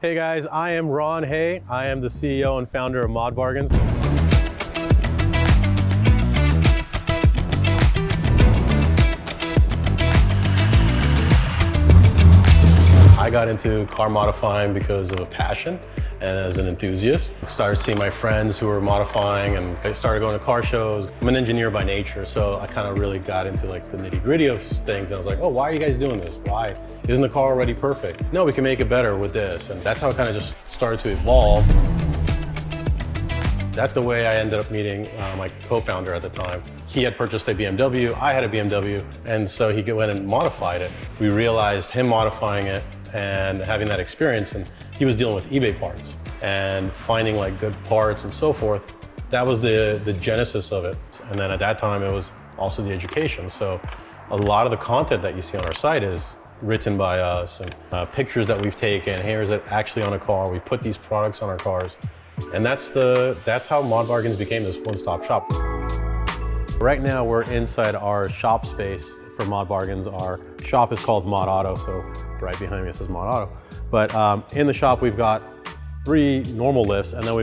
Hey guys, I am Ron Hay. I am the CEO and founder of ModBargains. I got into car modifying because of a passion and as an enthusiast. I started seeing my friends who were modifying and I started going to car shows. I'm an engineer by nature, so I kind of really got into like the nitty-gritty of things. And I was like, oh, why are you guys doing this? Why? Isn't the car already perfect? No, we can make it better with this. And that's how it kind of just started to evolve. That's the way I ended up meeting my co-founder at the time. He had purchased a BMW, I had a BMW, and so he went and modified it. We realized him modifying it and having that experience, and he was dealing with eBay parts and finding like good parts and so forth. That was the genesis of it. And then at that time, it was also the education. So a lot of the content that you see on our site is written by us and pictures that we've taken. Here's it actually on a car. We put these products on our cars. And that's how ModBargains became this one-stop shop. Right now, we're inside our shop space for ModBargains. Our shop is called Mod Auto, so right behind me it says Mod Auto. But in the shop, we've got 3 normal lifts, and then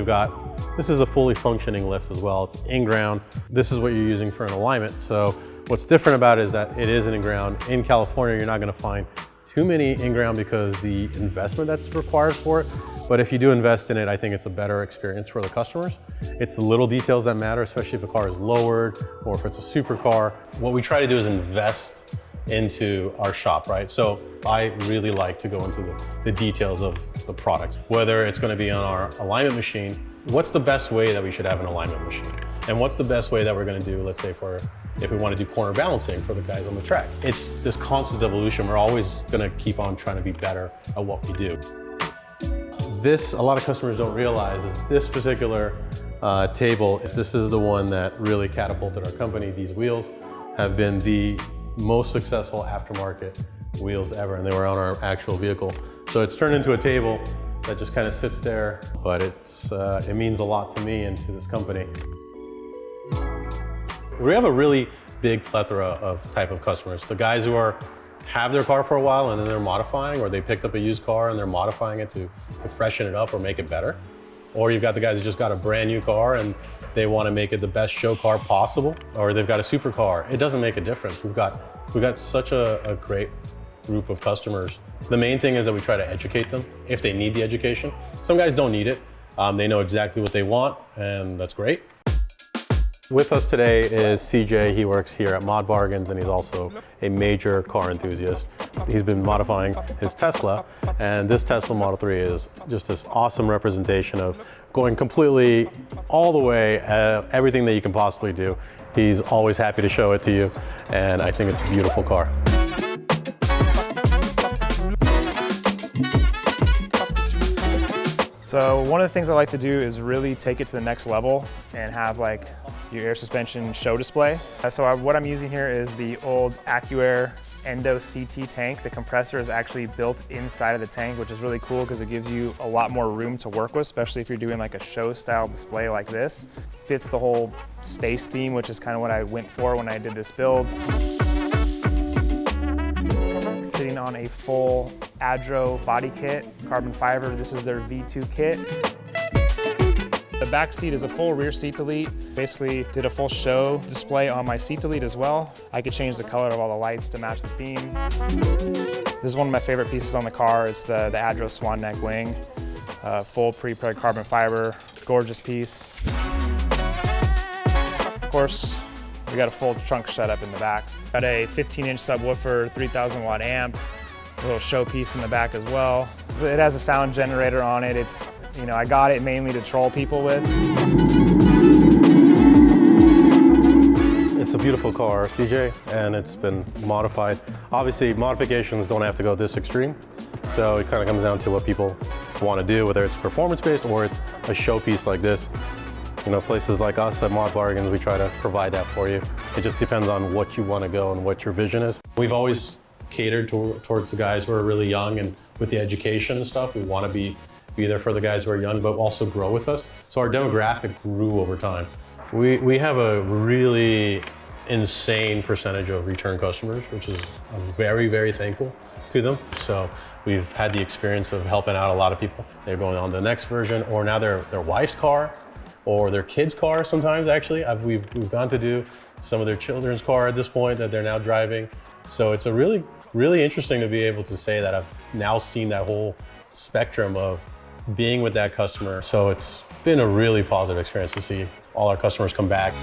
this is a fully functioning lift as well. It's in-ground. This is what you're using for an alignment. So what's different about it is that it is an in-ground. In California, you're not gonna find too many in-ground because the investment that's required for it. But if you do invest in it, I think it's a better experience for the customers. It's the little details that matter, especially if a car is lowered or if it's a supercar. What we try to do is invest into our shop, right? So I really like to go into the details of the products, whether it's gonna be on our alignment machine. What's the best way that we should have an alignment machine? And what's the best way that we're gonna do, let's say if we want to do corner balancing for the guys on the track. It's this constant evolution. We're always gonna keep on trying to be better at what we do. A lot of customers don't realize is this particular table, this is the one that really catapulted our company. These wheels have been the most successful aftermarket wheels ever, and they were on our actual vehicle. So it's turned into a table that just kind of sits there, but it means a lot to me and to this company. We have a really big plethora of type of customers. The guys who have their car for a while and then they're modifying, or they picked up a used car and they're modifying it to freshen it up or make it better. Or you've got the guys who just got a brand new car and they want to make it the best show car possible, or they've got a supercar. It doesn't make a difference. We've got such a great group of customers. The main thing is that we try to educate them if they need the education. Some guys don't need it. They know exactly what they want, and that's great. With us today is CJ. He works here at ModBargains, and he's also a major car enthusiast. He's been modifying his Tesla, and this Tesla Model 3 is just this awesome representation of going completely all the way, everything that you can possibly do. He's always happy to show it to you, and I think it's a beautiful car. So one of the things I like to do is really take it to the next level and have like your air suspension show display. So what I'm using here is the old AccuAir Endo CT tank. The compressor is actually built inside of the tank, which is really cool because it gives you a lot more room to work with, especially if you're doing like a show style display like this. Fits the whole space theme, which is kind of what I went for when I did this build. Sitting on a full Adro body kit, carbon fiber. This is their V2 kit. The back seat is a full rear seat delete. Basically did a full show display on my seat delete as well. I could change the color of all the lights to match the theme. This is one of my favorite pieces on the car. It's the Adro Swan Neck wing. Full pre-prepped carbon fiber, gorgeous piece. Of course, we got a full trunk setup in the back. Got a 15-inch subwoofer, 3,000 watt amp, a little showpiece in the back as well. It has a sound generator on it. I got it mainly to troll people with. It's a beautiful car, CJ, and it's been modified. Obviously, modifications don't have to go this extreme. So it kind of comes down to what people want to do, whether it's performance-based or it's a showpiece like this. Places like us at ModBargains, we try to provide that for you. It just depends on what you want to go and what your vision is. We've always catered towards the guys who are really young, and with the education and stuff, we want to be there for the guys who are young, but also grow with us. So our demographic grew over time. We have a really insane percentage of return customers, which is, I'm very, very thankful to them. So we've had the experience of helping out a lot of people. They're going on to the next version, or now their wife's car or their kid's car sometimes, actually. We've gone to do some of their children's car at this point that they're now driving. So it's a really, really interesting to be able to say that I've now seen that whole spectrum of being with that customer. So it's been a really positive experience to see all our customers come back.